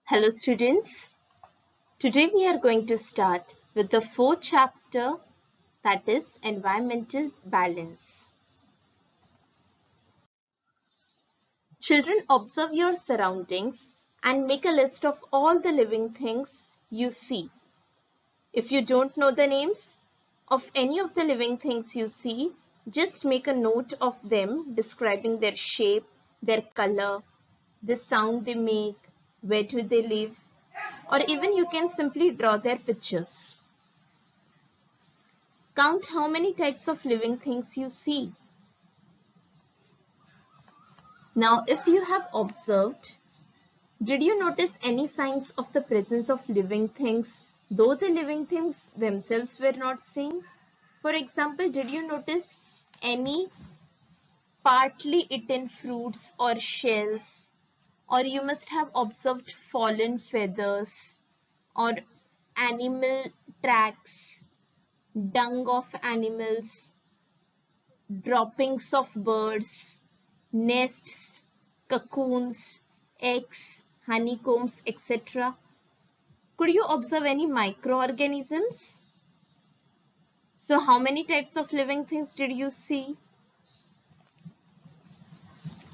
Hello students, today we are going to start with the fourth chapter, that is environmental balance. Children, observe your surroundings and make a list of all the living things you see. If you don't know the names of any of the living things you see, just make a note of them describing their shape, their color, the sound they make, where do they live, or even you can simply draw their pictures. Count how many types of living things you see. Now, if you have observed, did you notice any signs of the presence of living things, though the living things themselves were not seen? For example, did you notice any partly eaten fruits or shells? Or you must have observed fallen feathers or animal tracks, dung of animals, droppings of birds, nests, cocoons, eggs, honeycombs, etc. Could you observe any microorganisms? So how many types of living things did you see?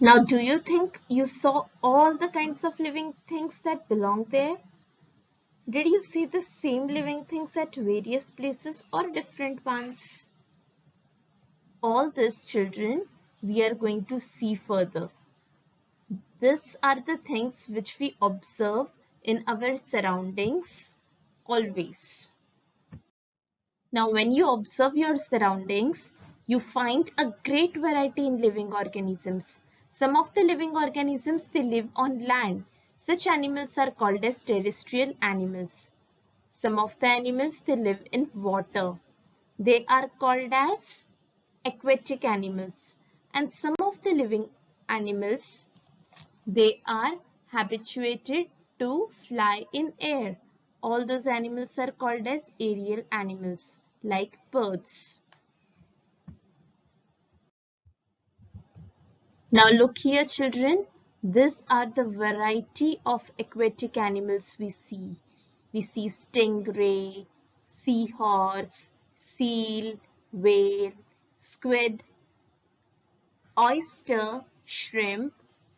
Now do you think you saw all the kinds of living things that belong there? Did you see the same living things at various places or different ones? All this, children, we are going to see further. These are the things which we observe in our surroundings always. Now, when you observe your surroundings, you find a great variety in living organisms. Some of the living organisms, they live on land. Such animals are called as terrestrial animals. Some of the animals, they live in water. They are called as aquatic animals. And some of the living animals, they are habituated to fly in air. All those animals are called as aerial animals, like birds. Now look here, children. These are the variety of aquatic animals we see. We see stingray, seahorse, seal, whale, squid, oyster, shrimp,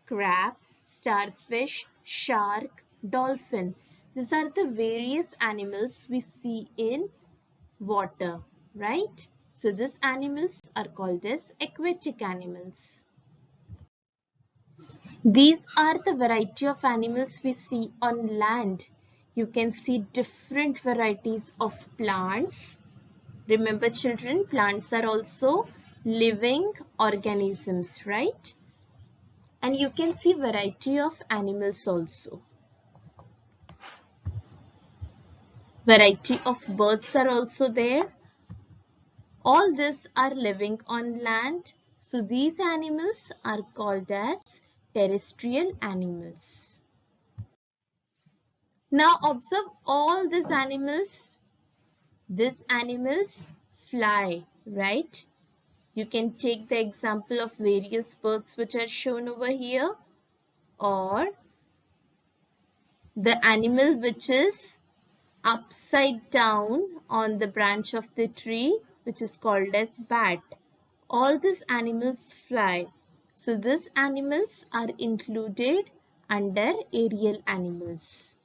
crab, starfish, shark, dolphin. These are the various animals we see in water, right? So these animals are called as aquatic animals. These are the variety of animals we see on land. You can see different varieties of plants. Remember, children, plants are also living organisms, right? And you can see variety of animals also. Variety of birds are also there. All these are living on land. So these animals are called as terrestrial animals. Now observe all these animals. These animals fly, right? You can take the example of various birds which are shown over here, or the animal which is upside down on the branch of the tree, which is called as bat. All these animals fly. So these animals are included under aerial animals.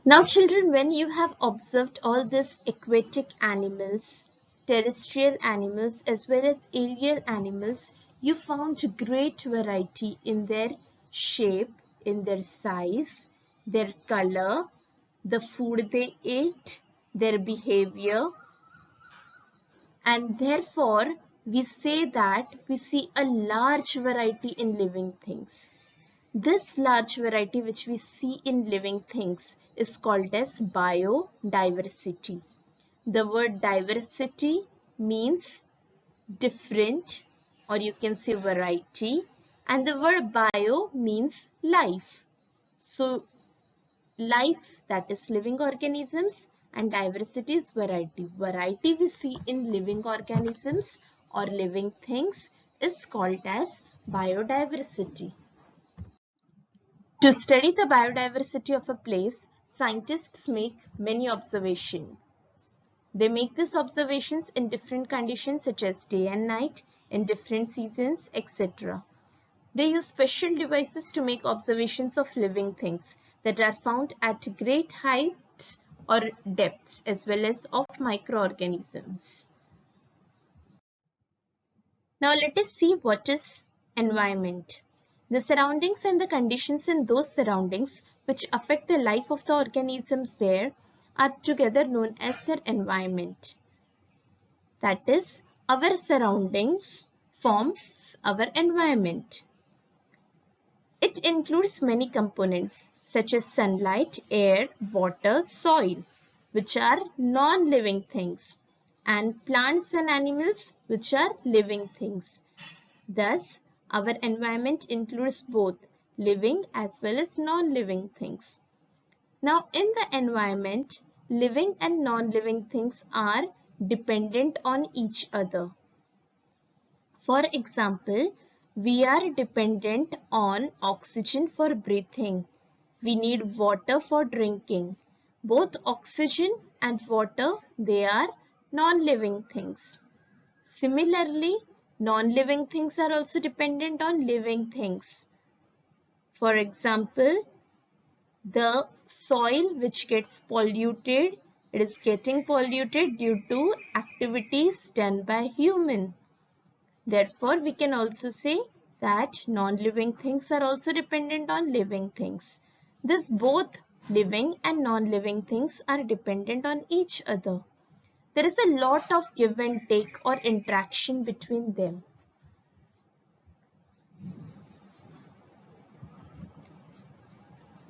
Now children, when you have observed all these aquatic animals, terrestrial animals as well as aerial animals, you found great variety in their shape, in their size, their color, the food they ate, their behavior, and therefore we say that we see a large variety in living things. This large variety which we see in living things is called as biodiversity. The word diversity means different, or you can say variety, and the word bio means life. So life, that is living organisms, and diversity is variety. Variety we see in living organisms or living things is called as biodiversity. To study the biodiversity of a place, scientists make many observations. They make these observations in different conditions such as day and night, in different seasons, etc. They use special devices to make observations of living things that are found at great heights or depths, as well as of microorganisms. Now let us see what is environment. The surroundings and the conditions in those surroundings which affect the life of the organisms there are together known as their environment. That is, our surroundings forms our environment. It includes many components such as sunlight, air, water, soil, which are non-living things, and plants and animals, which are living things. Thus, our environment includes both living as well as non-living things. Now, in the environment, living and non-living things are dependent on each other. For example, we are dependent on oxygen for breathing. We need water for drinking. Both oxygen and water, they are non-living things. Similarly, non-living things are also dependent on living things. For example, the soil which gets polluted, it is getting polluted due to activities done by human. Therefore, we can also say that non-living things are also dependent on living things. Thus, both living and non-living things are dependent on each other. There is a lot of give and take or interaction between them.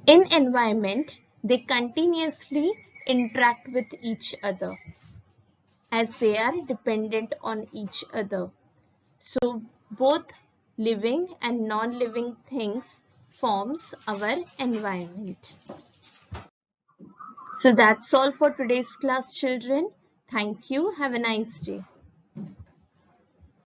In environment, they continuously interact with each other as they are dependent on each other. So both living and non-living things forms our environment. So that's all for today's class, children. Thank you. Have a nice day.